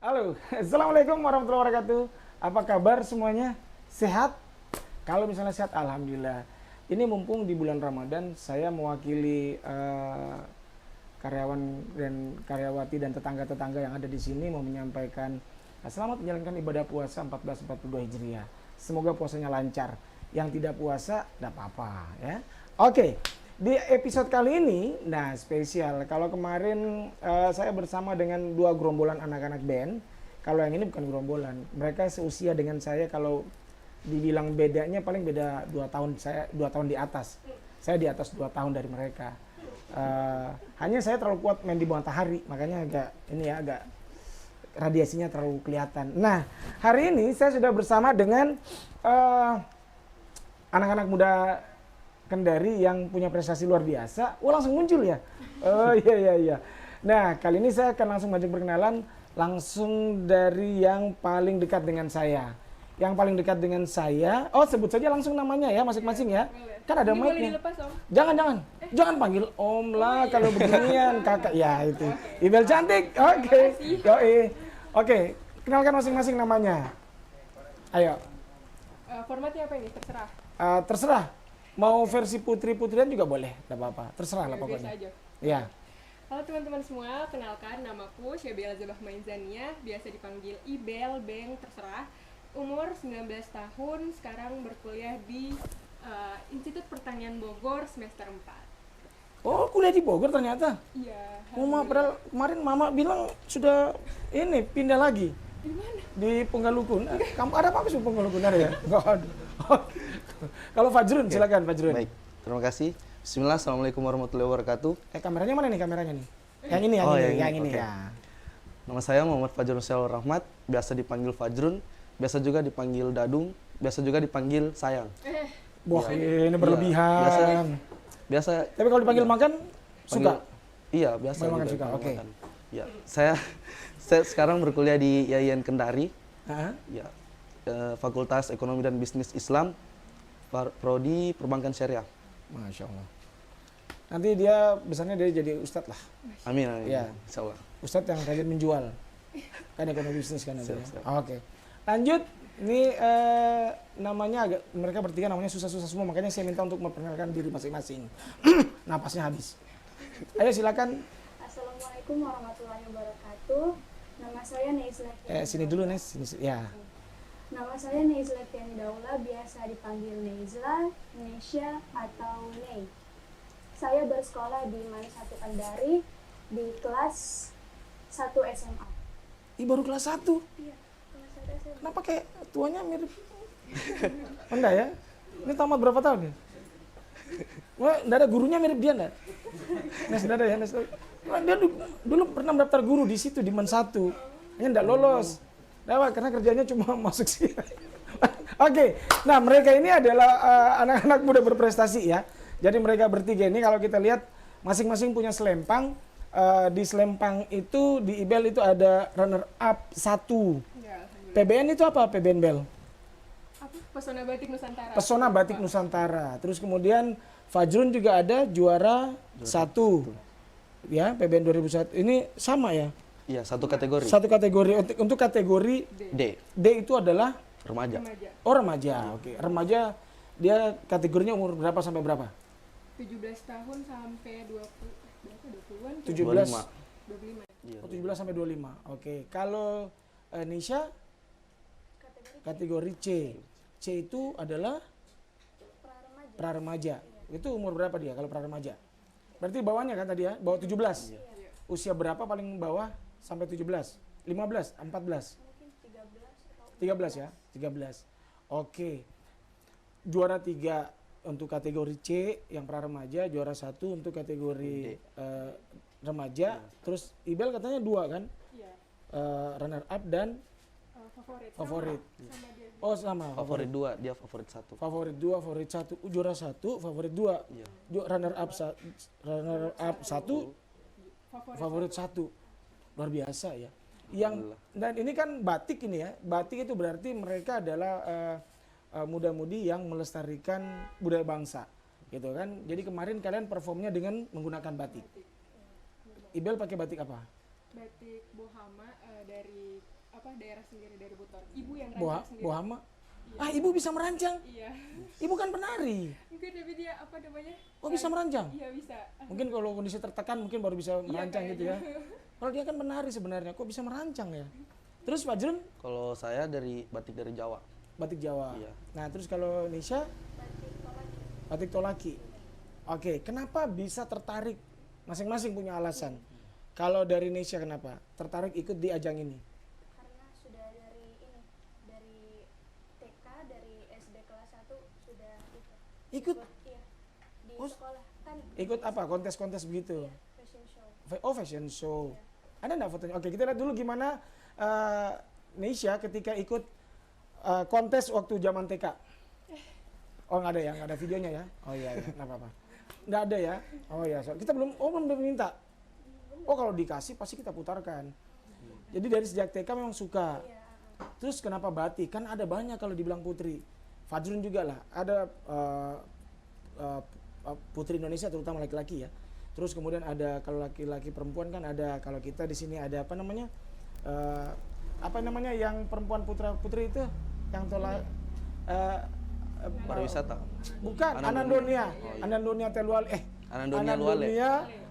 Halo, Assalamualaikum warahmatullahi wabarakatuh. Apa kabar semuanya? Sehat? Kalau misalnya sehat, Alhamdulillah. Ini mumpung di bulan Ramadan, saya mewakili karyawan dan karyawati dan tetangga-tetangga yang ada di sini mau menyampaikan selamat menjalankan ibadah puasa 1442 Hijriah. Semoga puasanya lancar. Yang tidak puasa, tidak apa-apa ya. Oke, di episode kali ini, nah spesial. Kalau kemarin saya bersama dengan dua gerombolan anak-anak band. Kalau yang ini bukan gerombolan, mereka seusia dengan saya. Kalau dibilang bedanya paling beda 2 tahun, saya 2 tahun di atas. Saya di atas 2 tahun dari mereka. Hanya saya terlalu kuat main di bawah matahari, makanya agak radiasinya terlalu kelihatan. Nah, hari ini saya sudah bersama dengan anak-anak muda Kendari yang punya prestasi luar biasa. Langsung muncul ya. Oh iya. Nah, kali ini saya akan langsung ngajak perkenalan langsung dari yang paling dekat dengan saya. Yang paling dekat dengan saya, sebut saja langsung namanya ya masing-masing ya. Kan ada mic-nya. Jangan panggil Om lah kalau beginian, Kakak. Ya itu. Ibel cantik. Oke. Oke, kenalkan masing-masing namanya. Ayo. Formatnya apa ini? Terserah. Terserah. Mau versi putri-putrian juga boleh, tidak apa-apa. Terserah lah pokoknya. Biasa aja. Ya. Halo teman-teman semua, kenalkan namaku Syabila Zabah Maizania, biasa dipanggil Ibel, Beng, terserah. Umur 19 tahun, sekarang berkuliah di Institut Pertanian Bogor semester 4. Oh, kuliah di Bogor ternyata. Iya. Padahal kemarin Mama bilang sudah ini pindah lagi. Di mana? Di Penggalukun. Kamu ada apa sih Penggalukun ada ya? Enggak ada. Kalau Fajrun, silakan Fajrun. Baik, terima kasih. Bismillah, Assalamualaikum warahmatullahi wabarakatuh. Kameranya mana nih kameranya nih? Yang ini, yang ini oke. ya. Nama saya Muhammad Fajrun Syarul Rahmat, biasa dipanggil Fajrun, biasa juga dipanggil Dadung, biasa juga dipanggil Sayang. Wah, ini berlebihan. Biasa. Tapi kalau dipanggil makan, suka? Iya, biasa. Makan suka, oke. Ya, saya sekarang berkuliah di YAIN Kendari. Ya, Fakultas Ekonomi dan Bisnis Islam, Prodi Perbankan Syariah. Masya Allah. Nanti dia besarnya dia jadi ustadz lah. Amin. Ya. Insya Allah. Ustadz yang rajin menjual. Kan ekonomi bisnis kan. Siap. Oke. Lanjut. Ini namanya mereka bertiga namanya susah-susah semua. Makanya saya minta untuk memperkenalkan diri masing-masing. Napasnya habis. Ayo silakan. Assalamualaikum warahmatullahi wabarakatuh. Nama saya Neisla. Sini dulu Nes. Ya. Nama saya Neisla Tiani Daula, biasa dipanggil Neisla, Nesya atau Nei. Saya bersekolah di Manis 1 Kendari di kelas 1 SMA. Ih baru kelas 1. Iya, kelas 1 SMA. Kenapa kayak tuanya mirip? Enggak ya? Ini tamat berapa tahun ya? Wah, enggak ada gurunya mirip dia enggak? Nes enggak ada ya, Nes. Wah, dia dulu pernah mendaftar guru di situ di Man 1. Hanya enggak lolos. Nah, karena kerjanya cuma masuk sini. Oke. Nah, mereka ini adalah anak-anak muda berprestasi ya. Jadi mereka bertiga ini kalau kita lihat masing-masing punya selempang. Di selempang itu di IBEL itu ada runner up 1. Ya, PBN itu apa? PBN Bel? apa? Pesona Batik Nusantara. Pesona Batik Nusantara. Terus kemudian Fajrun juga ada juara 1. Ya, PBN 2001. Ini sama ya? Iya, satu kategori. Satu kategori. Untuk kategori D. D itu adalah Remaja. remaja. Oke. Remaja dia kategorinya umur berapa sampai berapa? 17 tahun sampai 20-an? 17. 25. Iya. 17 sampai 25. Oke. Kalau Nisha kategori C. C itu adalah pra-remaja. Itu umur berapa dia kalau pra-remaja? Berarti bawahnya kan tadi ya? Bawah 17. Iya. Usia berapa paling bawah sampai 17? 15, 14. Mungkin 13 atau 13 ya? 13. Oke. Juara 3 untuk kategori C yang pra remaja, juara 1 untuk kategori remaja. Terus Ibel katanya 2 kan? Iya. Runner up dan favorit. Sama dia. Oh sama. Favorit 2, dia favorit 1. Favorit 2, favorit 1. Juara 1, favorit 2. Iya. Runner up 1, favorit 1. Luar biasa ya. Dan ini kan batik ini ya. Batik itu berarti mereka adalah muda-mudi yang melestarikan budaya bangsa. Gitu kan. Jadi kemarin kalian performnya dengan menggunakan batik. Ibel pakai batik apa? Batik Bohama dari daerah sendiri dari Butor. Ibu yang Boha, rancang sendiri. Bohama. Iya. Ah, ibu bisa merancang. Iya. Ibu kan penari. Mungkin tapi dia apa namanya? Oh, bisa merancang. Iya bisa. Mungkin kalau kondisi tertekan mungkin baru bisa merancang Iya, gitu ya. Kalau dia kan penari sebenarnya, kok bisa merancang ya? Terus Pak Jun, Kalau saya dari batik dari Jawa. batik Jawa. Iya. Nah, terus kalau Nisha, Batik Tolaki. batik Tolaki. Oke, kenapa bisa tertarik? Masing-masing punya alasan. Kalau dari Nisha kenapa? Tertarik ikut di ajang ini? Karena sudah dari TK, dari SD kelas 1 sudah Ikut? iya, di Oh, sekolah kan. Ikut apa? Kontes-kontes begitu? Iya, fashion show. Oh, fashion show. Ada nggak fotonya? Oke, kita lihat dulu gimana Nisha ketika ikut kontes waktu zaman TK. Oh, nggak ada ya? Nggak ada videonya ya? Oh iya, iya. Nggak apa-apa. Nggak ada ya? Oh iya, so, kita belum minta. Oh, kalau dikasih pasti kita putarkan. Jadi dari sejak TK memang suka. Iya, Terus kenapa batik? Kan ada banyak kalau dibilang putri. Fajrun juga lah. Ada putri Indonesia terutama laki-laki ya. Terus kemudian ada kalau laki-laki perempuan kan ada, kalau kita di sini ada apa namanya yang perempuan putra putri itu yang Pariwisata. bukan Anandonia. Anandonia. Oh, iya. Anandonia Teluale. Anandonia Luale.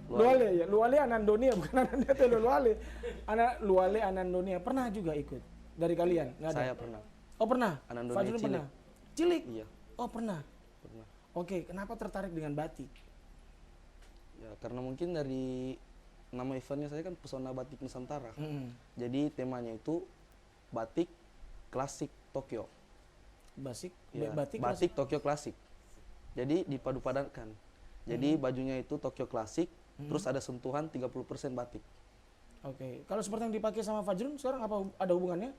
Luale ya. Luale Anandonia bukan Anandonia Teluale. Luale Anandonia. Pernah juga ikut dari kalian? Nggak ada? Saya pernah. Oh pernah? Anandonia Fajrul Cilik. pernah? Cilik? Iya, Oh pernah? pernah. Oke, kenapa tertarik dengan batik? Ya, karena mungkin dari nama eventnya saya kan Pesona Batik Nusantara. Mm-mm. Jadi temanya itu batik klasik Tokyo. Batik Ya, klasik? batik Tokyo klasik. Jadi dipadu-padankan. Jadi bajunya itu Tokyo klasik, terus ada sentuhan 30% batik. Oke, kalau seperti yang dipakai sama Fajrun sekarang apa ada hubungannya?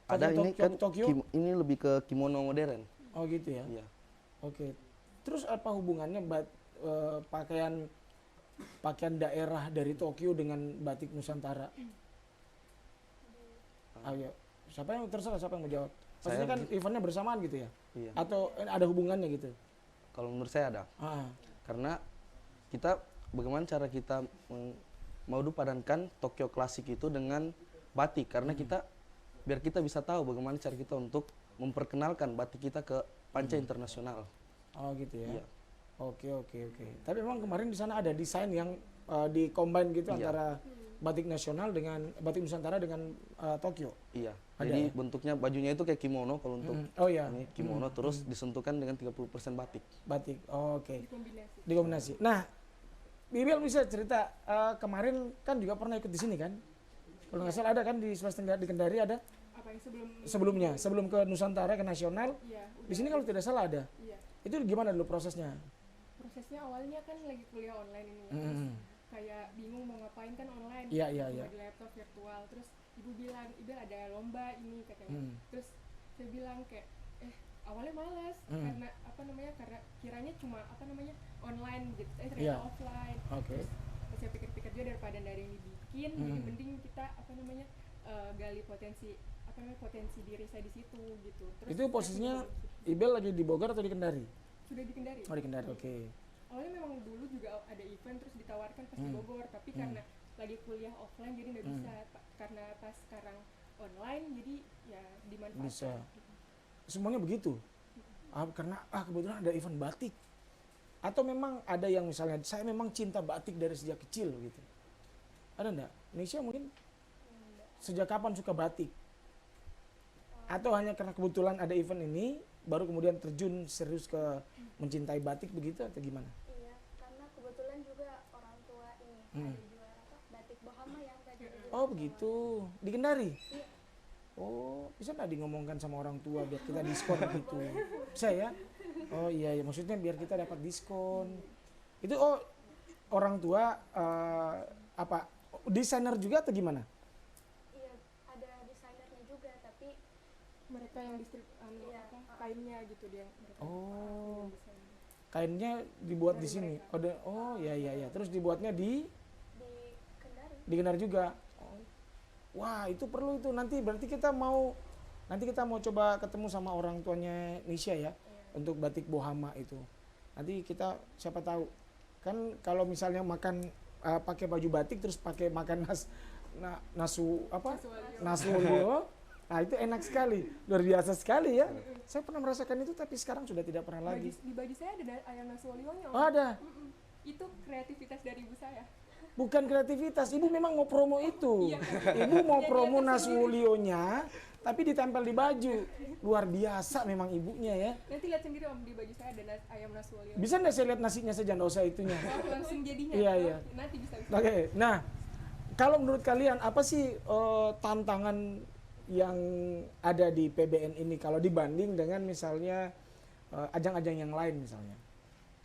Ada ini kan Tokyo? ini lebih ke kimono modern. Oh gitu ya. Iya. Oke. Terus apa hubungannya pakaian daerah dari Tokyo dengan batik Nusantara? Ayo, siapa yang terserah siapa yang mau jawab? Maksudnya kan eventnya bersamaan gitu ya? Iya. Atau ada hubungannya gitu? Kalau menurut saya ada. Ah, Karena kita bagaimana cara kita madu padankan Tokyo klasik itu dengan batik, karena biar kita bisa tahu bagaimana cara kita untuk memperkenalkan batik kita ke panca internasional. oh gitu ya. Iya. Oke. Tapi memang kemarin di sana ada desain yang di-combine gitu Iya. antara batik nasional dengan batik Nusantara dengan Tokyo. Iya. Ada Jadi ya? bentuknya bajunya itu kayak kimono kalau untuk Oh iya, ini kimono terus disentuhkan dengan 30% batik. batik. Oh, oke. Dikombinasi. Dikombinasi. Nah, Bibil bisa cerita kemarin kan juga pernah ikut di sini kan? Kalau nggak salah ada kan di Sulawesi Tenggara di Kendari ada Apa yang sebelum ke Nusantara ke nasional. Iya. Di sini kalau tidak salah ada. Iya. Itu gimana dulu prosesnya? Prosesnya awalnya kan lagi kuliah online ini ya. Terus Hmm. kayak bingung mau ngapain kan online. Iya, iya, Cuma iya. di laptop virtual. Terus ibu bilang, "Ibel ada lomba ini," katanya. Hmm. Terus saya bilang kayak awalnya malas karena karena kiranya cuma online gitu. Ternyata Iya. offline. Oke. Terus pas saya pikir-pikir juga daripada dari yang dibikin, jadi mending kita gali potensi diri saya di situ gitu. Terus Itu saya posisinya coba- Ibel lagi di Bogor atau di Kendari? sudah di Kendari. Oh di Kendari, oke. Awalnya memang dulu juga ada event terus ditawarkan pas di Bogor, tapi karena lagi kuliah offline jadi nggak bisa. Karena pas sekarang online jadi ya dimanfaatkan. Bisa. Semuanya begitu. Karena kebetulan ada event batik. Atau memang ada yang misalnya saya memang cinta batik dari sejak kecil gitu. Ada enggak? Indonesia mungkin sejak kapan suka batik? Atau hanya karena kebetulan ada event ini baru kemudian terjun serius ke mencintai batik begitu atau gimana? Iya, karena kebetulan juga orang tua ini ada juara batik Bohama yang tadi dibilang Oh begitu. Di Kendari? Iya. Oh, bisa nggak ngomongkan sama orang tua biar kita diskon gitu? Bisa ya? Oh iya, maksudnya biar kita dapat diskon. Itu orang tua desainer juga atau gimana? Iya, ada desainernya juga, tapi Mereka yang Iya. kainnya gitu dia mereka. Oh, kainnya dibuat di sini. Oh iya. Terus dibuatnya di Kendari juga. Oh. Wah, itu perlu itu. Nanti berarti kita mau coba ketemu sama orang tuanya Nisha ya untuk batik Bohama itu. Nanti kita siapa tahu kan kalau misalnya makan pakai baju batik terus pakai makan nasu apa? Nasualio. Nasualio. Nah, itu enak sekali. Luar biasa sekali ya. Saya pernah merasakan itu tapi sekarang sudah tidak pernah lagi. Di baju saya ada ayam nasualionya. Om. Oh, ada. Itu kreativitas dari ibu saya. Bukan kreativitas, ibu memang mau promo itu. Ibu mau promo Nasualionya, tapi ditempel di baju. Luar biasa memang ibunya ya. Nanti lihat sendiri Om, di baju saya ada ayam nasualio. Bisa nggak saya lihat nasinya saja, nggak usah itunya. Oh, langsung jadinya. Iya, Oh, iya. Nanti bisa. Oke, nah kalau menurut kalian apa sih tantangan yang ada di PBN ini kalau dibanding dengan misalnya ajang-ajang yang lain misalnya?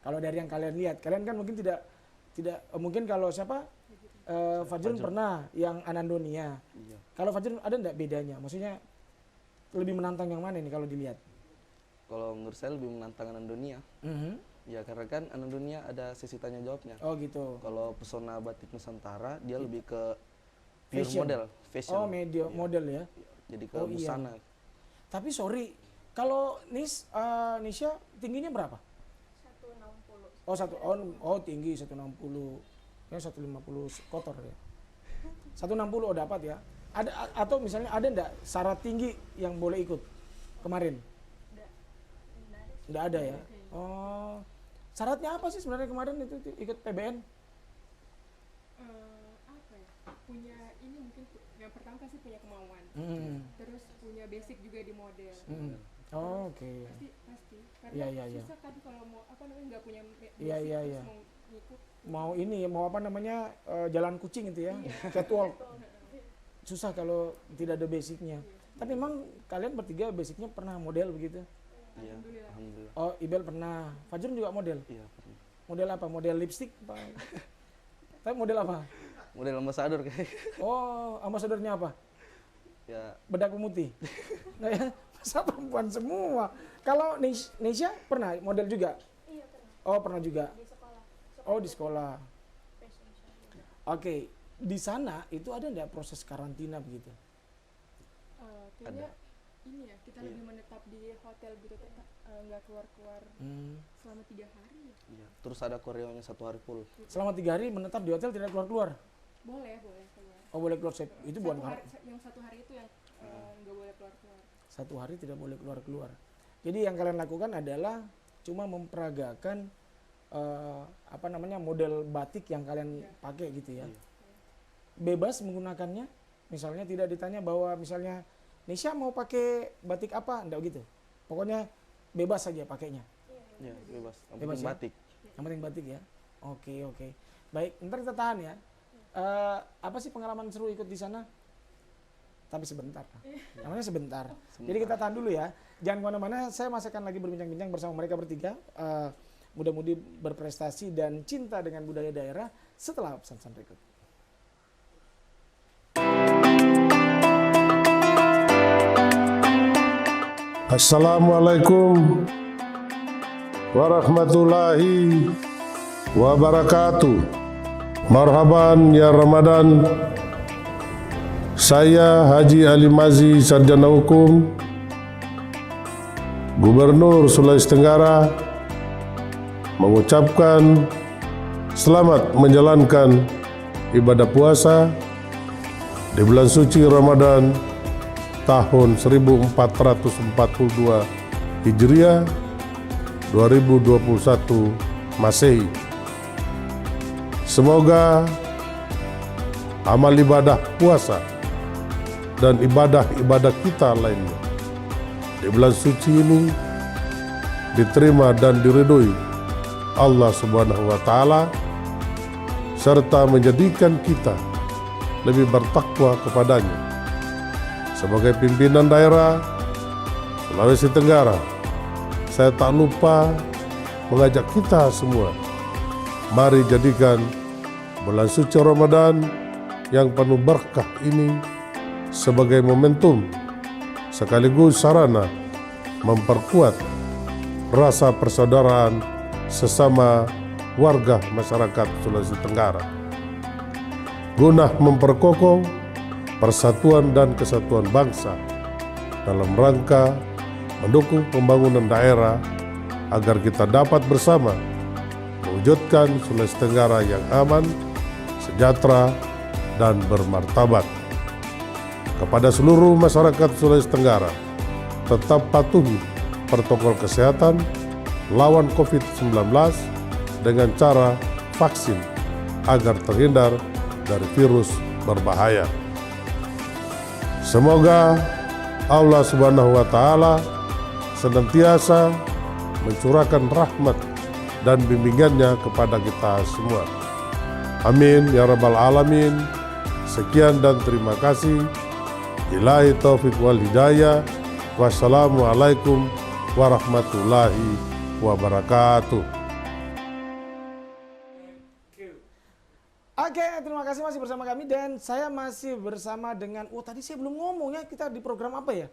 Kalau dari yang kalian lihat, kalian kan mungkin tidak mungkin kalau siapa Fajrun pernah yang Anandonia. Iya. Kalau Fajrun ada enggak bedanya? Maksudnya lebih menantang yang mana ini kalau dilihat? Kalau menurut saya lebih menantang Anandonia. Ya karena kan Anandonia ada sesi tanya jawabnya. Oh gitu. Kalau pesona batik Nusantara dia lebih ke pure Fashion. model, fashion. Oh model ya. Jadi ke Oh, iya. busana. Tapi sorry, kalau Nisha tingginya berapa? 160. Oh tinggi 160. Ya 150 kotor ya. 160 dapat ya. Ada atau misalnya ada enggak syarat tinggi yang boleh ikut kemarin? Enggak ada ya. Oh. Syaratnya apa sih sebenarnya kemarin itu ikut PBN? Apa ya? Punya ini mungkin yang pertama pasti punya kemauan. Terus punya basic juga di model. Oh, oke. Pasti. Karena Iya. susah kan kalau mau apa namanya nggak punya basic Iya. terus mau ngikut. Mau ini mau apa namanya jalan kucing itu ya, catwalk. Susah kalau tidak ada basicnya. Tapi memang kalian bertiga basicnya pernah model begitu? Iya. Alhamdulillah. Oh, Ibel pernah. Fajrun juga model. Iya, pernah. Model apa? Model lipstick? Tapi model apa? Model ambasador kayak. Oh, ambasadornya apa? Ya, Bedak pemutih. Nah, ya, masa perempuan semua. Kalau Nisha pernah model juga? Iya pernah. Oh, pernah juga. Di sekolah. Oh, di sekolah. Fashion show. Oke, di sana itu ada nggak proses karantina begitu? Kayaknya ini ya kita lebih menetap di hotel gitu tetap nggak keluar selama 3 hari ya. iya. Terus ada koreonya 1 hari full. Selama 3 hari menetap di hotel tidak keluar-keluar? Boleh keluar. Oh, boleh keluar. Itu bukan Yang 1 hari itu yang nggak boleh keluar. 1 hari tidak boleh keluar-keluar. Jadi yang kalian lakukan adalah cuma memperagakan apa namanya model batik yang kalian pakai gitu ya. Bebas menggunakannya. Misalnya tidak ditanya bahwa misalnya Nisha mau pakai batik apa, enggak gitu. Pokoknya bebas saja pakainya. Iya, bebas. Yang Bebas penting ya? batik. Yang penting batik ya. Oke. Baik, ntar kita tahan ya. Apa sih pengalaman seru ikut di sana? Tapi sebentar. Namanya sebentar. Jadi kita tahan dulu ya. Jangan kemana-mana, saya masih akan lagi berbincang-bincang bersama mereka bertiga. Mudah-mudi berprestasi dan cinta dengan budaya daerah setelah pesan-pesan berikut. Assalamualaikum warahmatullahi wabarakatuh. Marhaban ya Ramadan. Saya Haji Ali Mazi, Sarjana Hukum, Gubernur Sulawesi Tenggara, mengucapkan selamat menjalankan ibadah puasa di bulan suci Ramadan tahun 1442 Hijriah 2021 Masehi. Semoga amal ibadah puasa dan ibadah-ibadah kita lainnya di bulan suci ini diterima dan diridhoi Allah Subhanahu wa taala serta menjadikan kita lebih bertakwa kepadanya. Sebagai pimpinan daerah Sulawesi Tenggara, saya tak lupa mengajak kita semua, mari jadikan bulan suci Ramadan yang penuh berkah ini sebagai momentum sekaligus sarana memperkuat rasa persaudaraan sesama warga masyarakat Sulawesi Tenggara, guna memperkokoh persatuan dan kesatuan bangsa dalam rangka mendukung pembangunan daerah agar kita dapat bersama mewujudkan Sulawesi Tenggara yang aman, sejahtera, dan bermartabat. Kepada seluruh masyarakat Sulawesi Tenggara, tetap patuhi protokol kesehatan, lawan COVID-19 dengan cara vaksin agar terhindar dari virus berbahaya. Semoga Allah Subhanahu wa Ta'ala senantiasa mencurahkan rahmat dan bimbingannya kepada kita semua. Amin ya rabbal alamin. Sekian dan terima kasih. Billahi taufiq wal hidayah. Wassalamualaikum warahmatullahi wabarakatuh. Oke, terima kasih masih bersama kami dan saya masih bersama dengan, tadi saya belum ngomong ya, kita di program apa ya?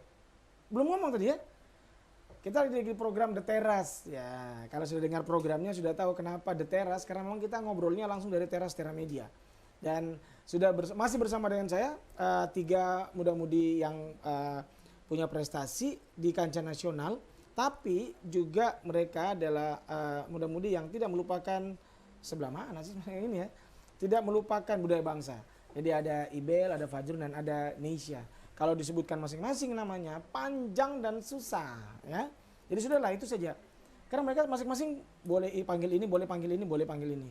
Belum ngomong tadi ya? Kita di program The Terrace. Ya, kalau sudah dengar programnya sudah tahu kenapa The Terrace, karena memang kita ngobrolnya langsung dari teras Terra Media. Dan sudah masih bersama dengan saya 3 muda-mudi yang punya prestasi di kancah nasional, tapi juga mereka adalah muda-mudi yang tidak melupakan sebelah mana sih ini ya? Tidak melupakan budaya bangsa. Jadi ada Ibel, ada Fajrun, dan ada Neisha. Kalau disebutkan masing-masing namanya panjang dan susah, ya. Jadi sudahlah itu saja. Karena mereka masing-masing boleh panggil ini, boleh panggil ini, boleh panggil ini.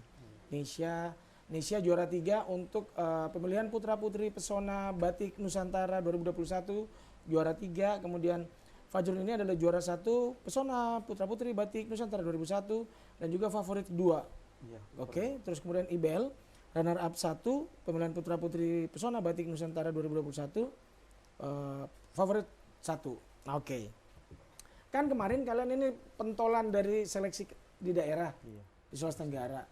Neisha juara 3 untuk pemilihan putra-putri pesona batik Nusantara 2021, juara 3. Kemudian Fajrun ini adalah juara 1 pesona putra-putri batik Nusantara 2001 dan juga favorit 2. Iya. Oke, terus kemudian Ibel runner up 1 pemilihan putra-putri pesona batik Nusantara 2021, favorit 1. Oke. Kan kemarin kalian ini pentolan dari seleksi di daerah, di Sulawesi Tenggara.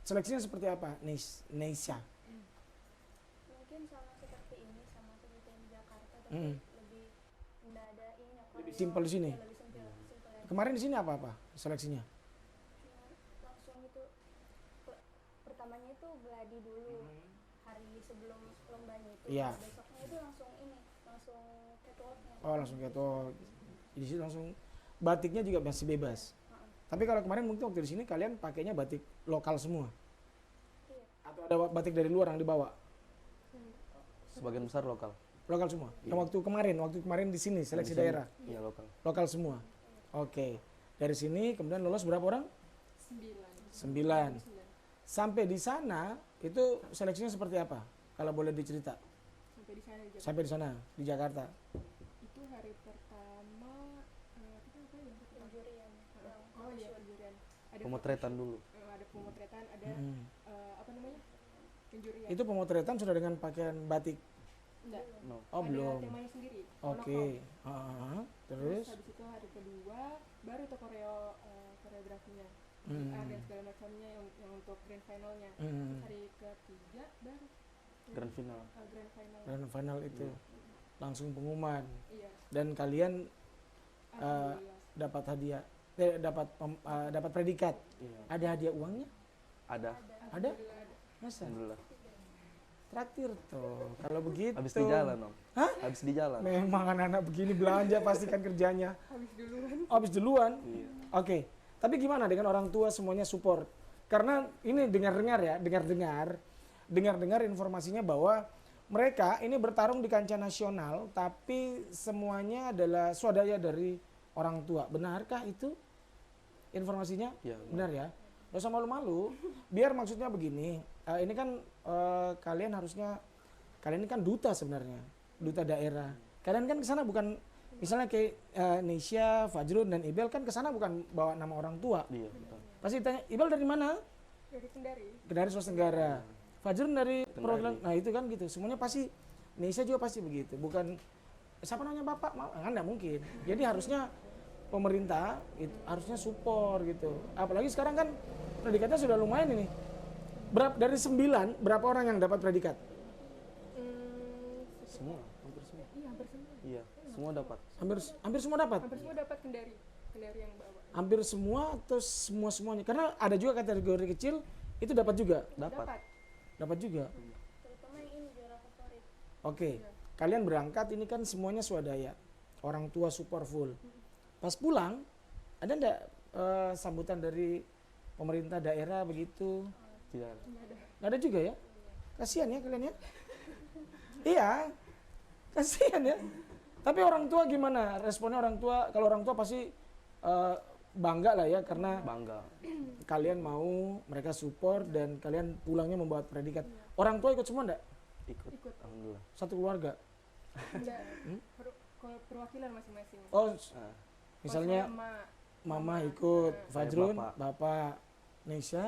Seleksinya seperti apa, Neisha? Mungkin sama seperti ini, sama seperti yang di Jakarta, tapi lebih nggak ada ini. Lebih simpel di sini. Lebih simpel ya. Kemarin di sini apa seleksinya? Langsung itu pertamanya itu gladi dulu, hari sebelum lombanya itu. Iya. Besoknya itu langsung catwalknya. Oh, langsung catwalk. Di sini langsung batiknya juga masih bebas. Tapi kalau kemarin mungkin waktu di sini kalian pakainya batik lokal semua. Iya. Atau ada batik dari luar yang dibawa? Sebagian besar lokal. Lokal semua. Iya. Yang waktu kemarin di sini seleksi daerah. Iya, lokal. Lokal semua. Oke. Dari sini kemudian lolos berapa orang? 9. Sampai di sana itu seleksinya seperti apa? Kalau boleh dicerita. Sampai di sana di Jakarta. Itu hari pertama kita apa ya? Penjurian. Oh iya, penjurian. Ada Pemotretan dulu. ada pemotretan, ada apa namanya? Penjurian. Itu pemotretan sudah dengan pakaian batik. Enggak. No. Oh, Ada belum. temanya sendiri. Oke. Terus Terus habis itu hari kedua baru tuh koreografinya. Dan segala macamnya yang untuk grand finalnya. Terus hari ketiga baru Grand final. grand final. dan final itu langsung pengumuman. Iya. Dan kalian Alhamdulillah. dapat hadiah, dapat predikat. Iya. Ada hadiah uangnya? Ada. Ada? Masa? Alhamdulillah. Traktir tuh. Kalau begitu. Habis di jalan, Om. Hah? Habis di jalan. Memang anak-anak begini belanja pastikan kerjanya. Habis duluan. Habis duluan. Iya. Oke. Tapi gimana dengan orang tua semuanya support? Karena ini dengar-dengar informasinya bahwa mereka ini bertarung di kancah nasional, tapi semuanya adalah swadaya dari orang tua. Benarkah itu informasinya? Ya, benar ya. Gak usah malu-malu. Biar maksudnya begini, ini kan kalian ini kan duta sebenarnya, duta daerah. Kalian kan kesana bukan, misalnya kayak Neisha, Fajrun, dan Ibel kan kesana bukan bawa nama orang tua. Iya, betul. Pasti tanya, Ibel dari mana? Dari Kendari. Dari Sulawesi Tenggara. Fajrun dari perwakilan, nah itu kan gitu. Semuanya pasti, Neisha juga pasti begitu. Bukan, siapa namanya bapak? Nggak mungkin. Jadi harusnya pemerintah itu harusnya support gitu. Apalagi sekarang kan predikatnya sudah lumayan ini. Dari 9, berapa orang yang dapat predikat? Semua, hampir semua. Iya, hampir semua. Iya, semua dapat. Hampir semua dapat. Hampir semua dapat Kendari yang bawa. Hampir semua atau semuanya? Karena ada juga kategori kecil itu dapat juga. Dapat juga. Terutama yang ini juara favorit. Oke. Kalian berangkat ini kan semuanya swadaya. Orang tua super full. Pas pulang ada enggak sambutan dari pemerintah daerah begitu? Tidak ada. Nggak ada juga ya? Kasihan ya kalian ya. Iya, kasihan ya. Tapi orang tua gimana? Responnya orang tua, kalau orang tua pasti bangga lah ya karena Bangga. kalian mau, mereka support dan kalian pulangnya membawa predikat. Orang tua ikut semua enggak? Ikut. Alhamdulillah. Satu keluarga. Enggak, kalau perwakilan masing-masing. Oh, Ah, misalnya Kalau sama mama ikut, Fajrun, bapak. bapak, Nesya,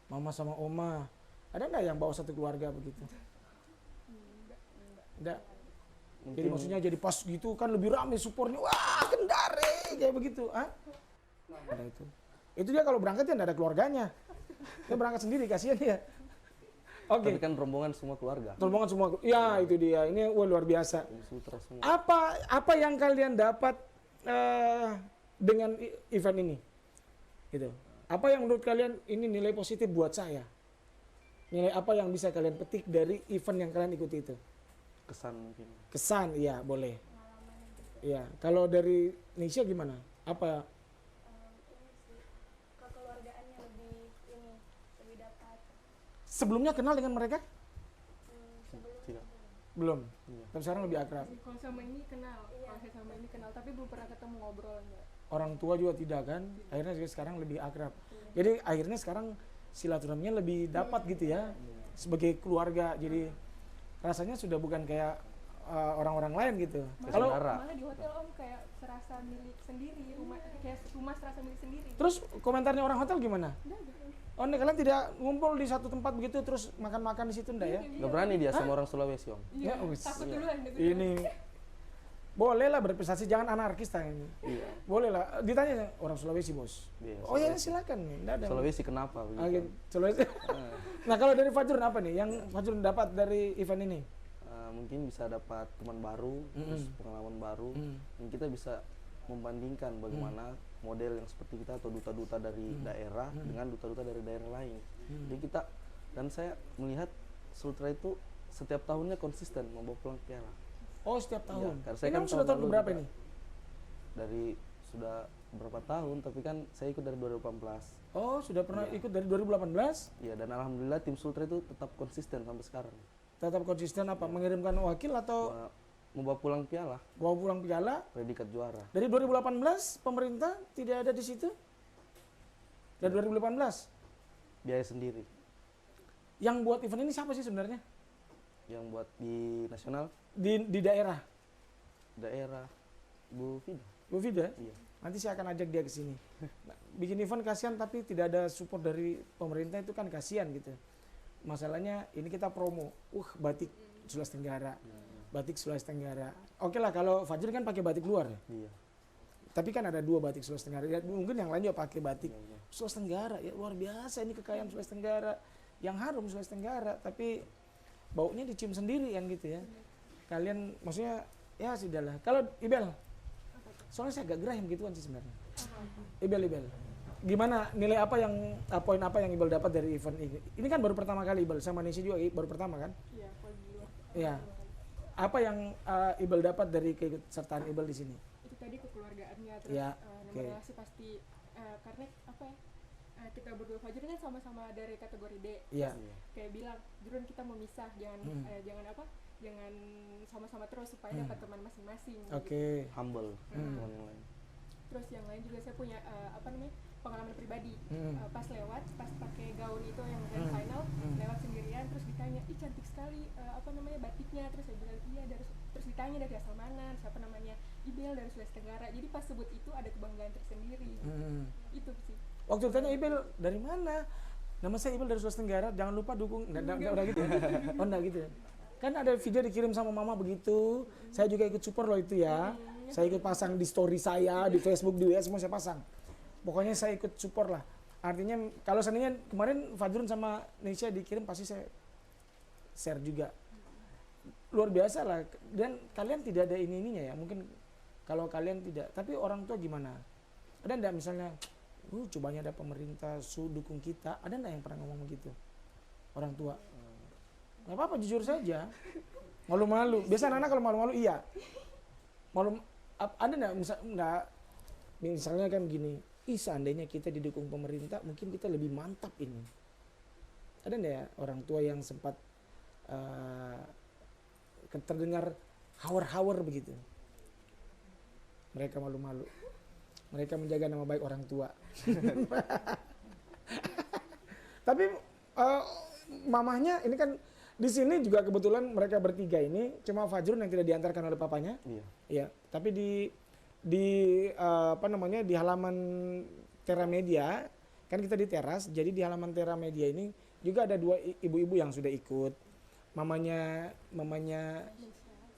mama sama oma. Ada enggak yang bawa satu keluarga begitu? Enggak. Jadi maksudnya jadi pas gitu kan lebih rame supportnya, wah Kendari kayak begitu, ah? Ada itu. Itu dia kalau berangkat ya enggak ada keluarganya. Dia berangkat sendiri, kasihan ya. Oke. Tapi kan rombongan semua keluarga. Rombongan semua, ya itu dia. Ini wah, luar biasa. Tim Sultra semua. Apa yang kalian dapat dengan event ini? Gitu. Apa yang menurut kalian ini nilai positif buat saya? Nilai apa yang bisa kalian petik dari event yang kalian ikuti itu? Kesan mungkin. Kesan, iya boleh. Iya. Kalau dari Nisha gimana? Apa? Ini sih kekeluargaannya lebih dapat. Sebelumnya kenal dengan mereka? Tidak. Belum. Iya. Tapi sekarang lebih akrab. kalau sama ini kenal, kalau saya sama ini kenal, tapi belum pernah ketemu ngobrol enggak. Orang tua juga tidak kan? Akhirnya juga sekarang lebih akrab. Jadi akhirnya sekarang silaturahminya lebih dapat gitu ya. Sebagai keluarga. Jadi rasanya sudah bukan kayak orang-orang lain gitu. Kalau Saudara. Malah di hotel Om kayak serasa milik sendiri, kayak rumah serasa milik sendiri. terus komentarnya orang hotel gimana? Oh, ini kalian tidak ngumpul di satu tempat begitu terus makan-makan di situ enggak ya? Gak berani dia sama orang Sulawesi, Om. Iya, Ya, wis. takut duluan gitu. Ini boleh lah berprestasi, jangan anarkis tanya. Iya. Boleh lah. Ditanya orang Sulawesi, Bos. Iya, Oh ya Sulawesi. silakan nih. Nggak ada. Sulawesi kenapa begitu? Ah, gitu. Sulawesi. Nah, kalau dari Fajrun apa nih yang Fajrun dapat dari event ini? Mungkin bisa dapat teman baru, terus pengalaman baru, dan kita bisa membandingkan bagaimana model yang seperti kita atau duta-duta dari daerah dengan duta-duta dari daerah lain. Jadi kita, dan saya melihat Sultra itu setiap tahunnya konsisten membawa pulang piala. Oh, setiap tahun. karena saya Ini kan sudah tahun tahun lalu berapa juga. ini? Dari sudah berapa tahun, tapi kan saya ikut dari 2018. Oh, sudah pernah ikut dari 2018? Iya, dan alhamdulillah tim Sultra itu tetap konsisten sampai sekarang. Tetap konsisten apa? Mengirimkan wakil atau Membawa pulang piala, bawa pulang piala? predikat juara. Dari 2018 pemerintah tidak ada di situ? Dari 2018? Biaya sendiri. Yang buat event ini siapa sih sebenarnya? Yang buat di nasional, Di daerah? daerah, Bu Fida. Bu Vida? Iya. Nanti saya akan ajak dia ke sini. Nah, bikin event kasihan tapi tidak ada support dari pemerintah itu kan kasihan gitu. Masalahnya ini kita promo. Batik Sulawesi Tenggara. Batik Sulawesi Tenggara. Oke lah kalau Fajrul kan pakai batik luar ya. Iya. Tapi kan ada 2 batik Sulawesi Tenggara. Ya, mungkin yang lain juga pakai batik Iya. Sulawesi Tenggara. Ya luar biasa ini kekayaan Sulawesi Tenggara. Yang harum Sulawesi Tenggara. Tapi baunya dicium sendiri kan gitu ya. Kalian maksudnya ya sudahlah. Kalau Ibel, soalnya saya agak gerah yang gituan sih sebenarnya. Ibel. Gimana nilai apa yang poin apa yang Ibel dapat dari event ini? Ini kan baru pertama kali Ibel sama Nisi juga baru pertama kan? Iya, kalau di luar. Iya. Apa yang Ibel dapat dari keikutsertaan Ibel di sini? Itu tadi kekeluargaannya, terus Iya, nomor oke. relasi pasti karena apa ya? Kita berdua Fajrul kan sama-sama dari kategori D. Iya. Kayak bilang, Jurun kita memisah, jangan apa? Jangan sama-sama terus supaya dapat teman masing-masing. Oke. Humble teman yang lain. Terus yang lain juga saya punya pengalaman pribadi. Pas pakai gaun itu yang grand final, lewat sendirian terus ditanya, ih cantik sekali batiknya, terus saya bilang iya, terus ditanya dari asal mana, siapa namanya, Ibel dari Sulawesi Tenggara. Jadi pas sebut itu ada kebanggaan tersendiri. Itu sih. Waktu ditanya Ibel dari mana? Nama saya Ibel dari Sulawesi Tenggara. Jangan lupa dukung. Nggak udah gitu. Oh enggak gitu. Kan ada video dikirim sama mama begitu. Saya juga ikut support loh itu ya. Saya ikut pasang di story saya, di Facebook, di WA semua saya pasang. Pokoknya saya ikut support lah. Artinya kalau seandainya kemarin Fajrun sama Nesya dikirim pasti saya share juga. Luar biasa lah. Dan kalian tidak ada ininya ya. Mungkin kalau kalian tidak. Tapi orang tua gimana? Ada enggak misalnya, cobanya ada pemerintah dukung kita. Ada enggak yang pernah ngomong begitu? Orang tua. Nggak apa-apa, jujur saja. Malu-malu. Biasa anak-anak kalau malu-malu iya. Ada enggak misalnya kan gini, seandainya kita didukung pemerintah, mungkin kita lebih mantap ini. ada nggak ya orang tua yang sempat terdengar hawar-hawar begitu? Mereka malu-malu. Mereka menjaga nama baik orang tua. Tapi mamahnya ini kan di sini juga kebetulan mereka bertiga ini cuma Fajrun yang tidak diantarkan oleh papanya. Iya. Ya, tapi di apa namanya di halaman Tera Media kan kita di teras. Jadi di halaman Tera Media ini juga ada 2 ibu-ibu yang sudah ikut. Mamanya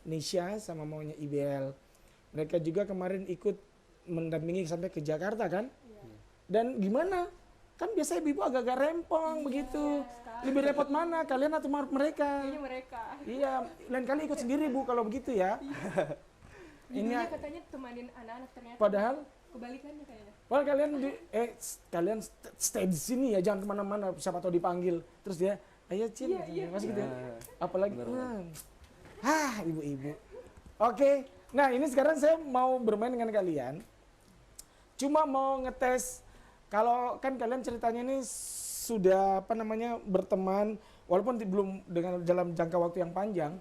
Nisha sama mamanya Ibel. Mereka juga kemarin ikut mendampingi sampai ke Jakarta kan? Dan gimana? Kan biasanya ibu agak-agak rempong begitu. Lebih repot mana? Kalian atau mereka? Kayaknya mereka. Iya, lain kali ikut sendiri Bu kalau begitu ya. Ibunya katanya temanin anak-anak, ternyata Padahal kebalikannya kayaknya. Wah kalian stay di sini ya, jangan kemana-mana. Siapa tahu dipanggil. Terus dia, ayo Cin, masih gitu. Ya? Apalagi, ibu-ibu. Oke, nah ini sekarang saya mau bermain dengan kalian. Cuma mau ngetes. Kalau kan kalian ceritanya ini sudah apa namanya berteman, walaupun belum dengan dalam jangka waktu yang panjang,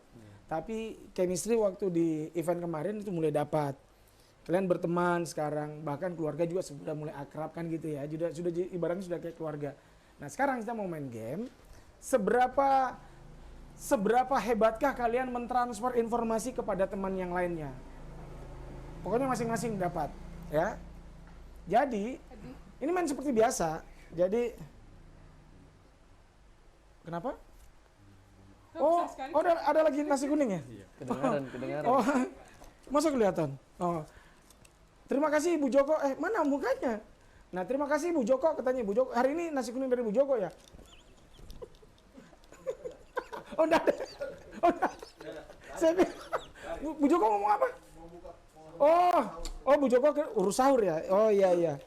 tapi chemistry waktu di event kemarin itu mulai dapat. Kalian berteman sekarang, bahkan keluarga juga sudah mulai akrab kan gitu ya, sudah ibaratnya sudah kayak keluarga. Nah sekarang kita mau main game. Seberapa hebatkah kalian mentransfer informasi kepada teman yang lainnya? Pokoknya masing-masing dapat, ya. Jadi ini main seperti biasa. Jadi kenapa? Oh, ada lagi nasi kuning ya? Kedengaran. Oh, masa kelihatan? Oh. Terima kasih Ibu Joko. Mana mukanya? Nah, terima kasih Ibu Joko, katanya Ibu Joko. Hari ini nasi kuning dari Ibu Joko ya? Oh, enggak ada. Oh, enggak. Saya Bu Joko ngomong apa? Oh Bu Joko urus sahur ya? Oh iya.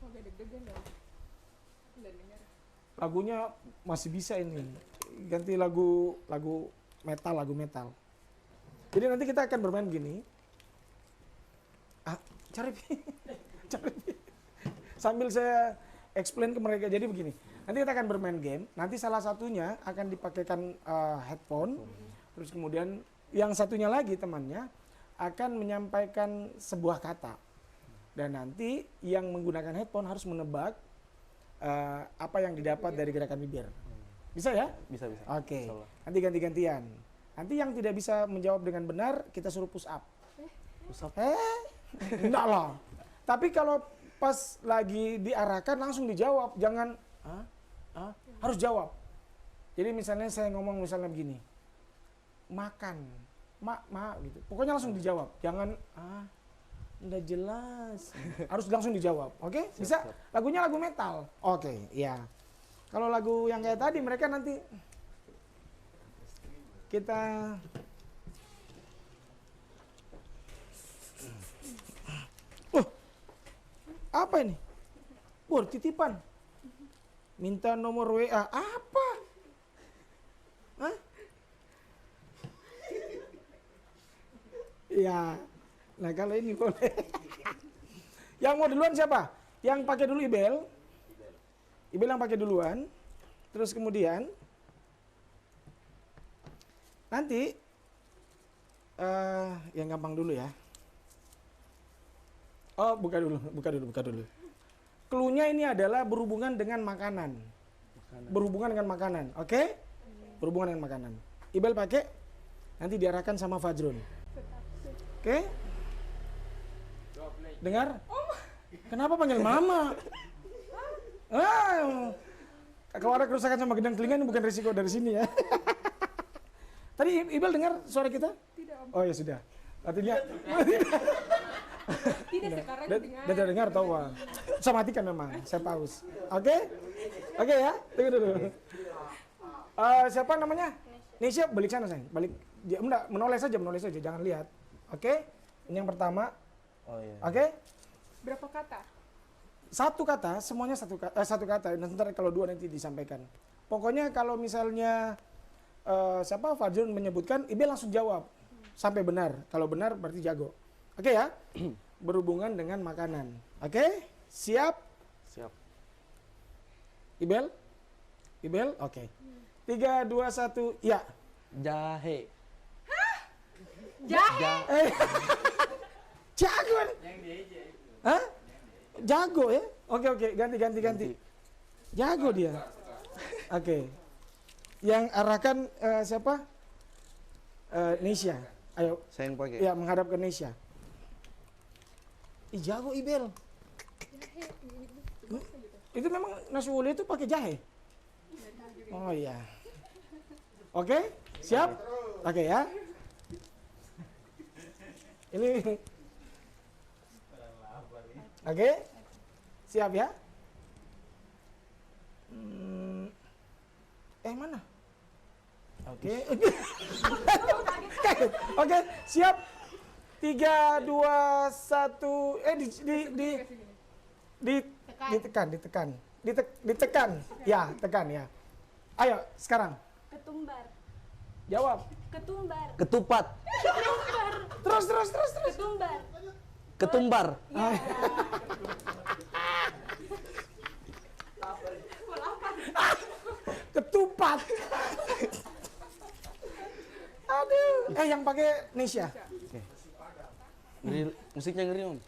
Agak deg-degan ya. Udah dengar. Lagunya masih bisa ini. Ganti lagu metal. Jadi nanti kita akan bermain gini. Cari. Sambil saya explain ke mereka. Jadi begini. Nanti kita akan bermain game. Nanti salah satunya akan dipakaikan headphone. Terus kemudian yang satunya lagi temannya akan menyampaikan sebuah kata. Dan nanti yang menggunakan headphone harus menebak apa yang didapat dari gerakan bibir. Bisa ya? Bisa. Oke. Nanti ganti-gantian. Nanti yang tidak bisa menjawab dengan benar, kita suruh push up. Push up? Enggak lah. Tapi kalau pas lagi diarahkan langsung dijawab. Jangan, harus jawab. Jadi misalnya saya ngomong misalnya begini. Makan. Gitu. Pokoknya langsung dijawab. Jangan, udah jelas. Harus langsung dijawab. Oke? Bisa? Lagunya lagu metal. Oke, ya. Kalau lagu yang kayak tadi mereka nanti kita apa ini? Titipan. Minta nomor WA. Apa? Hah? Ya. Nah, kalau ini boleh. Yang mau duluan siapa? Yang pakai dulu Ibel. Ibel yang pakai duluan. Terus kemudian nanti yang gampang dulu ya. Oh, buka dulu. Cluenya ini adalah berhubungan dengan makanan. Berhubungan dengan makanan, oke? Berhubungan dengan makanan. Ibel pakai, nanti diarahkan sama Fajrun. Oke? Dengar? Kenapa panggil mama? Kalau ada kerusakan sama gendang telinga ini bukan risiko dari sini ya. Tadi Ibel dengar suara kita? Tidak. Oh ya sudah. Artinya Tidak sekarang dengar. Tidak dengar tahu. Saya matikan memang, saya pause. Oke? Oke ya, tunggu dulu. Siapa namanya? Nisha, balik sana sayang. Balik. Enggak, menoleh saja, jangan lihat. Oke? Ini yang pertama. Oh iya. Oke? Berapa kata? Satu kata, semuanya satu kata. Nanti kalau dua nanti disampaikan. Pokoknya kalau misalnya siapa Fajrun menyebutkan, Ibel langsung jawab sampai benar. Kalau benar berarti jago. Oke ya? Berhubungan dengan makanan. Oke? Siap? Siap. Ibel? Ibel? Oke. 3, 2, 1, ya. Jahe. Jahe. Jago. Hah? Jago ya? Oke, ganti. Jago dia. Oke. Yang arahkan siapa? Nesya. Ayo. Saya yang pakai. Ya, menghadap ke Nesya. Ih, jago Ibel. Itu memang nasi wuli itu pakai jahe? Oh iya. Oke, siap? Oke ya. Ini. Oke. Siap ya? Mana? Oke. Oke, siap. 3, 2, 1. Ditekan. Ya, tekan ya. Ayo, sekarang. Ketumbar. Jawab. Ketumbar. Ketupat. Terus. Ketumbar. Ketumbar. Ketupat. Aduh. Yang pakai Nesya. Oke. Ngeri, musiknya ngeri om.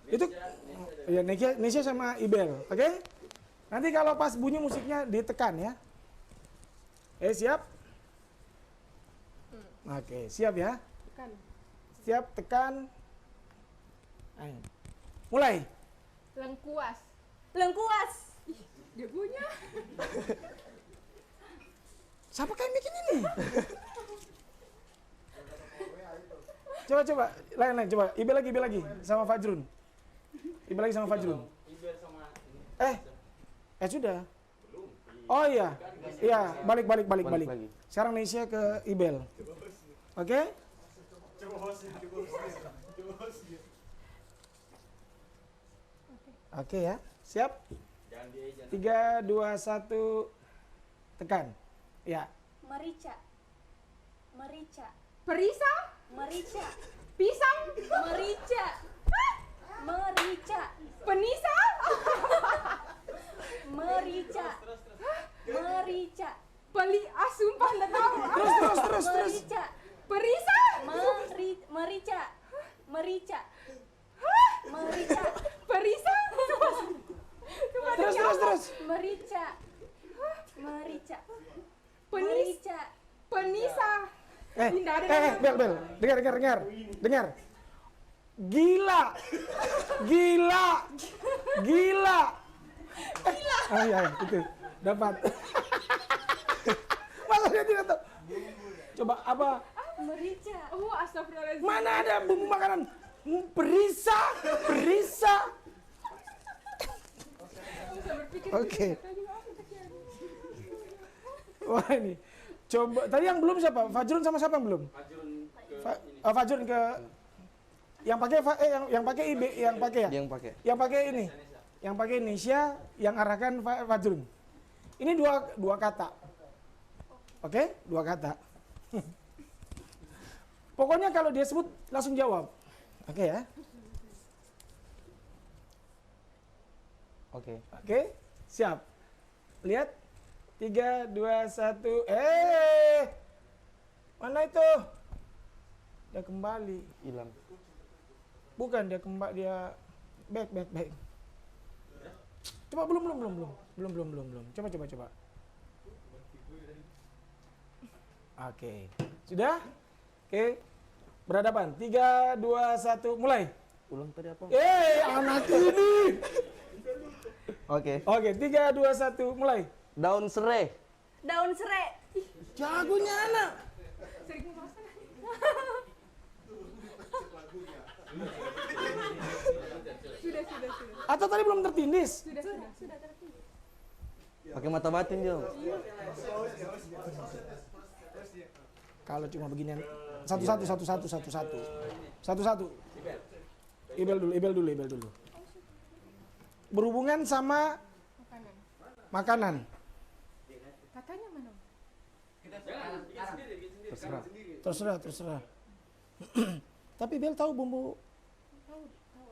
Itu ya Nesya sama Ibel, oke? Nanti kalau pas bunyi musiknya ditekan ya. Siap? Oke, siap ya? Tekan. Siap, tekan. Ayo. Mulai. Lengkuas. Lengkuas. Dia punya. Siapa kayak bikin ini? Coba, lain, coba. Ibel lagi sama Fajrun. Ibel lagi sama Fajrun. Sudah. Oh iya. Iya, balik. Lagi. Sekarang Nesya ke Ibel. Oke? Oke ya. Siap? 3, 2, 1. Tekan. Ya. Merica. Perisa. Merica. Pisang. Merica. Penisa. Merica. Peli. Sumpah nggak tahu. Terus. Merica. Perisa. Merica. Perisa. Terus. Merica. Penisa. Bel. Dengar. Gila. Oh iya, itu. Dapat. Masa dia tidak tahu? Coba apa? Merica. Oh, astagfirullahaladzim. Mana ada bumbu makanan? Perisa. Oke. Wah ini. Coba tadi yang belum siapa? Fajrun sama siapa yang belum? Fajrun ke yang pakai yang pakai IB, yang pakai ya? Yang pakai ini. Yang pakai Nesya, yang arahkan Fajrun. Ini dua kata. Oke? 2 kata. Pokoknya kalau dia sebut langsung jawab. Oke ya? Oke, siap. Lihat. 3, 2, 1. Mana itu? Dia kembali. Hilang. Bukan dia kembali, dia back. Coba belum. Coba. Oke. Sudah? Oke. Berhadapan. 3, 2, 1, mulai. Ulang tadi apa? Anak ini. Oke. 3, 2, 1, mulai. Daun serai. Jagonya anak. Sering masak. Sudah. Atau tadi belum tertindis? Sudah. Pakai mata batin dia. Kalau cuma beginian. Satu. Ibel dulu. Berhubungan sama makanan. Katanya mana? Terserah. Tapi Bel tahu bumbu. Tahu, tahu.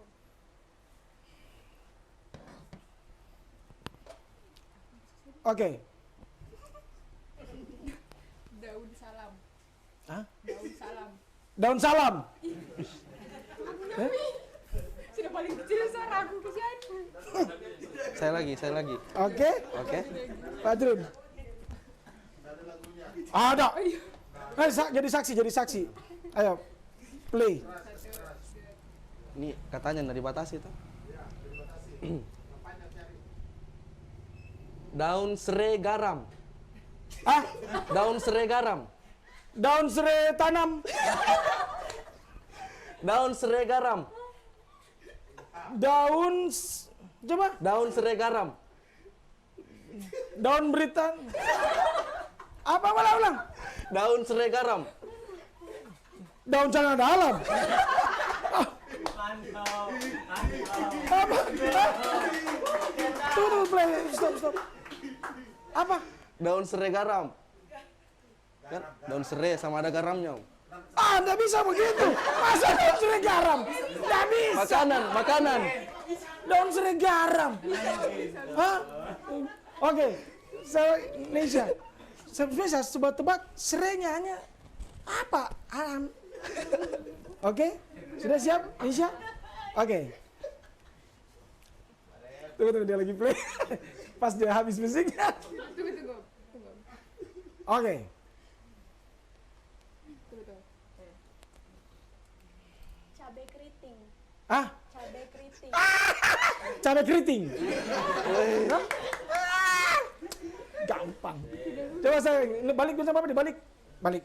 Oke. Daun salam. Hah? Daun salam. Daun salam. Sudah paling kecil saya ragu ke siapa. Saya lagi. Oke. Oke. Pak Jun. Ada. Jadi saksi. Ayo. Play. Ini katanya nggak dibatasi tuh. Daun serai garam. Ah, Daun serai garam. daun serai tanam. Daun serai garam. Coba. Daun serai garam. Daun berita. Apa ulang? Daun serai garam. Daun celana dalam. Apa? Tunggu, play. Stop. Apa? Daun serai garam. Kan daun serai sama ada garamnya. Nggak bisa begitu. Masa daun serai garam? Nggak bisa. Makanan. Daun serai garam. Hah? Oke. Nesha. Saya coba tebak serainya hanya apa? Alam. Oke? Sudah siap, Nesha? Oke. Tunggu, dia lagi play. Pas dia habis musiknya. Tunggu. Oke. Tunggu. Cabai keriting. Ah, Cabai keriting. cabai keriting. Hah? Gampang. Coba saya balik bisa apa dibalik? Balik.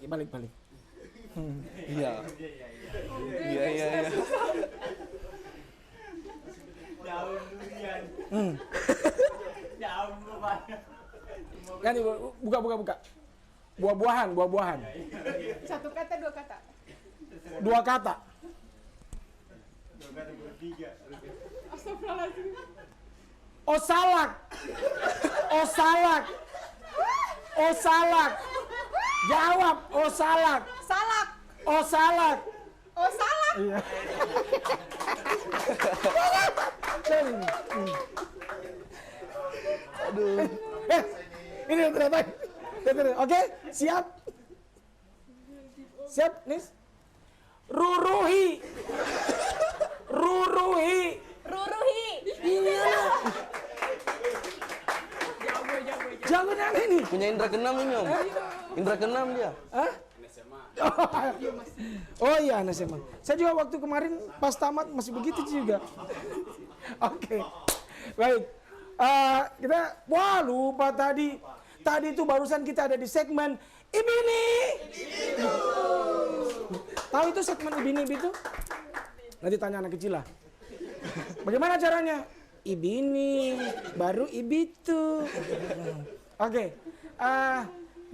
Iya. Iya. Ganti buka. Buah-buahan. Satu kata, dua kata. Dua kata. Astagfirullahaladzim. Osalak. Jawab, osalak. Salak. Osalak. Oh, salak. Iya. Aduh. Ini ternyata. Oke, siap. Siap, Nis. Ruruhi. Iya. Jago yang ini. Punya indra keenam ini, Om. Indra keenam dia. Hah? Oh iya, anak SMA. Saya juga waktu kemarin pas tamat masih begitu juga. Oke. Baik. Wah lupa tadi. Tadi itu barusan kita ada di segmen Ibini. Tahu itu segmen Ibini itu? Nanti tanya anak kecil lah. Bagaimana caranya? Ibini, baru Ibitu. Oke.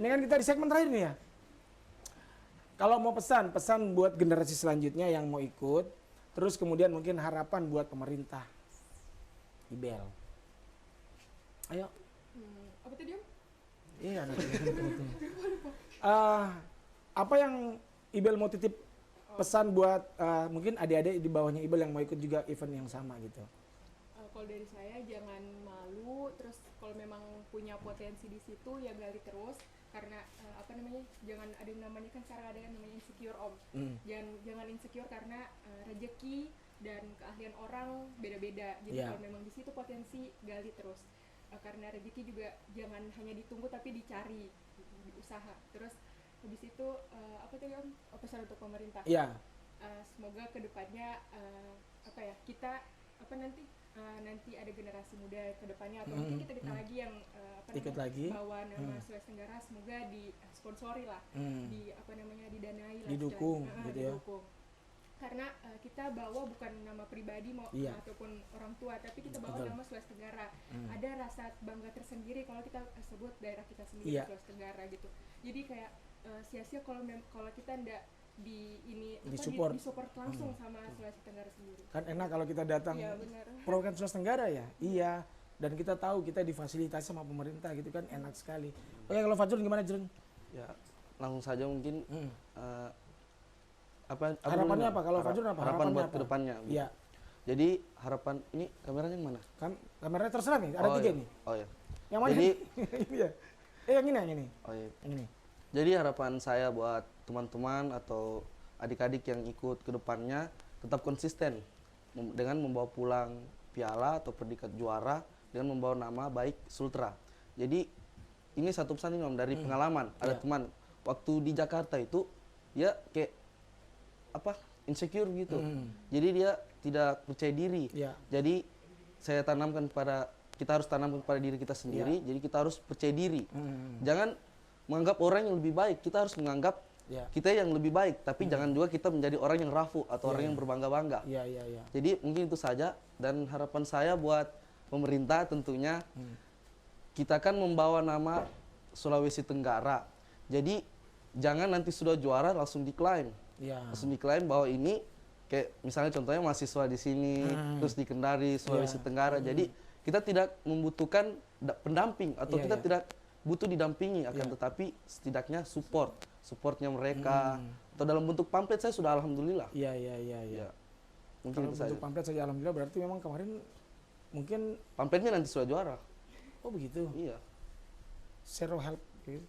Ini kan kita di segmen terakhir nih ya. Kalau mau pesan buat generasi selanjutnya yang mau ikut, terus kemudian mungkin harapan buat pemerintah. Ibel. Ayo. Apa tadi, Om? Iya. Apa yang Ibel mau titip pesan buat mungkin adik-adik di bawahnya Ibel yang mau ikut juga event yang sama gitu? Kalau dari saya jangan malu, terus kalau memang punya potensi di situ ya gali terus, karena jangan ada yang namanya kan sekarang ada yang namanya insecure, Om. Jangan insecure karena rezeki dan keahlian orang beda-beda. Jadi kalau memang di situ potensi gali terus. Karena rezeki juga jangan hanya ditunggu tapi dicari, diusaha. Terus habis itu apa tadi, Om? Pesan untuk pemerintah. Iya. Semoga kedepannya kita nanti ada generasi muda ke depannya atau mungkin kita lagi yang ikut lagi bawa nama Sulawesi Tenggara, semoga disponsori lah, didanai lah, didukung gitu ya. Didukung. Karena kita bawa bukan nama pribadi ataupun orang tua, tapi kita bawa nama Sulawesi Tenggara. Ada rasa bangga tersendiri kalau kita sebut daerah kita sendiri Sulawesi Tenggara gitu. Jadi kayak sia-sia kalau kita ndak disupport langsung sama Sulawesi Tenggara sendiri. Kan enak kalau kita datang program Sulawesi Tenggara ya. Iya. Dan kita tahu kita difasilitasi sama pemerintah gitu kan, enak sekali. Oke, kalau Fajrul gimana, Jrun? Ya, langsung saja mungkin Harapannya apa? Kalau Fajrul apa? harapan Harapannya buat apa? kedepannya. Iya. Jadi harapan ini kameranya yang mana? Kameranya terserah nih, ada Oh, 3 iya. nih. Oh ya. Yang mana? Jadi- Ini ya. Yang ini. Oh iya. Yang ini. Jadi harapan saya buat teman-teman atau adik-adik yang ikut ke depannya tetap konsisten dengan membawa pulang piala atau predikat juara dengan membawa nama baik Sultra. Jadi ini satu pesan Imam dari pengalaman. Ada Iya. teman waktu di Jakarta itu dia kayak insecure gitu. Jadi dia tidak percaya diri. Iya. Jadi kita harus tanamkan kepada diri kita sendiri. Jadi kita harus percaya diri. Jangan menganggap orang yang lebih baik, kita harus menganggap kita yang lebih baik, tapi jangan juga kita menjadi orang yang rapuh atau orang yang berbangga-bangga. Iya. Jadi mungkin itu saja, dan harapan saya buat pemerintah tentunya kita kan membawa nama Sulawesi Tenggara. Jadi jangan nanti sudah juara langsung diklaim. Iya. Langsung diklaim bahwa ini kayak misalnya contohnya mahasiswa di sini terus di Kendari, Sulawesi Tenggara. Jadi kita tidak membutuhkan pendamping atau kita tidak butuh didampingi, akan tetapi setidaknya supportnya mereka atau dalam bentuk pamflet saya sudah alhamdulillah. Iya. Ya, mungkin Kalau itu saja. bentuk pamflet saja alhamdulillah, berarti memang kemarin mungkin Pamfletnya nanti sudah juara. oh begitu. Iya. Zero help gitu.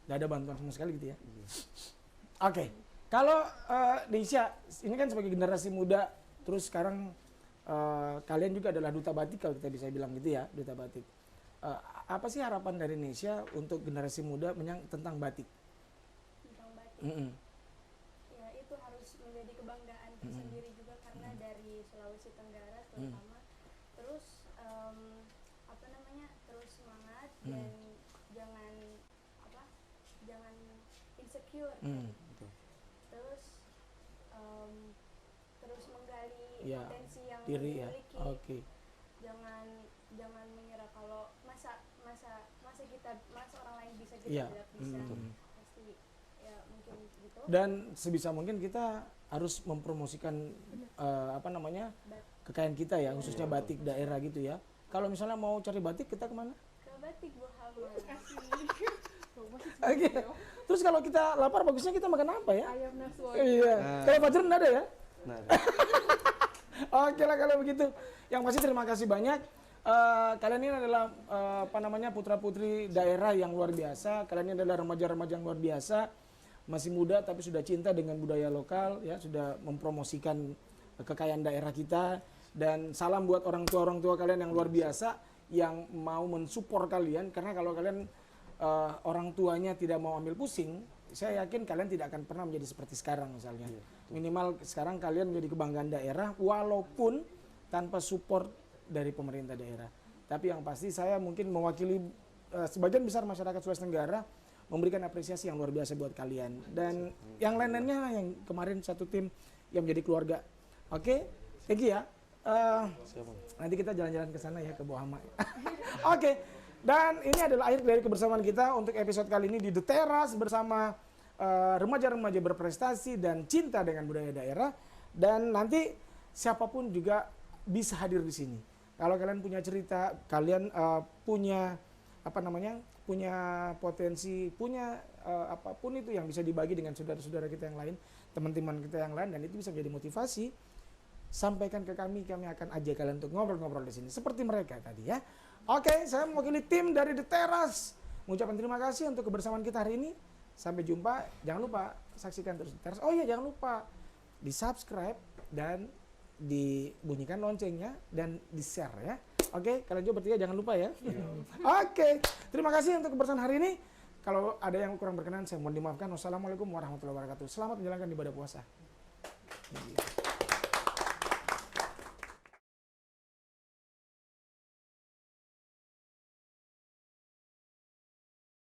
Gak ada bantuan sama sekali gitu ya. Oke. Kalau Deisha ini kan sebagai generasi muda, terus sekarang kalian juga adalah duta batik kalau kita bisa bilang gitu ya, duta batik. Apa sih harapan dari Indonesia untuk generasi muda tentang batik? Tentang batik. Ya itu harus menjadi kebanggaan tersendiri juga karena dari Sulawesi Tenggara terutama. Terus terus semangat dan jangan insecure. Terus terus menggali potensi yang Diri ya. dimiliki. Oke. Jangan menyerah kalau masa orang lain bisa kita tidak bisa. Pasti ya mungkin gitu. Dan sebisa mungkin kita harus mempromosikan kekayaan kita ya, khususnya batik daerah gitu ya. Kalau misalnya mau cari batik kita kemana? Ke batik Buhaman. Oke. Terus kalau kita lapar bagusnya kita makan apa ya? Ayam nasuh. Iya. Kalau Fajrul nggak ada ya? Nah, Oke lah kalau begitu. Yang pasti terima kasih banyak. Kalian ini adalah putra-putri daerah yang luar biasa. Kalian ini adalah remaja-remaja yang luar biasa. Masih muda tapi sudah cinta dengan budaya lokal ya, sudah mempromosikan kekayaan daerah kita. Dan salam buat orang tua kalian yang luar biasa yang mau mensupport kalian, karena kalau kalian orang tuanya tidak mau ambil pusing, saya yakin kalian tidak akan pernah menjadi seperti sekarang misalnya. Minimal sekarang kalian menjadi kebanggaan daerah walaupun tanpa support dari pemerintah daerah. Tapi yang pasti saya mungkin mewakili sebagian besar masyarakat Sulawesi Tenggara memberikan apresiasi yang luar biasa buat kalian. Dan yang lain-lainnya yang kemarin satu tim yang menjadi keluarga. Oke, thank you ya. Nanti kita jalan-jalan ke sana ya, ke Bohama. Oke. Dan ini adalah akhir dari kebersamaan kita untuk episode kali ini di The Teras bersama remaja-remaja berprestasi dan cinta dengan budaya daerah. Dan nanti siapapun juga bisa hadir di sini. Kalau kalian punya cerita, kalian punya punya potensi, punya apapun itu yang bisa dibagi dengan saudara-saudara kita yang lain, teman-teman kita yang lain, dan itu bisa menjadi motivasi. Sampaikan ke kami akan ajak kalian untuk ngobrol-ngobrol di sini seperti mereka tadi ya. Oke, saya mewakili tim dari The Teras mengucapkan terima kasih untuk kebersamaan kita hari ini. Sampai jumpa. Jangan lupa saksikan terus The Teras. Oh iya, jangan lupa di-subscribe dan dibunyikan loncengnya dan di-share ya. Oke, kalian juga bertiga jangan lupa ya. Oke, terima kasih untuk kebersamaan hari ini. Kalau ada yang kurang berkenan saya mohon dimaafkan. Wassalamualaikum warahmatullahi wabarakatuh. Selamat menjalankan ibadah puasa.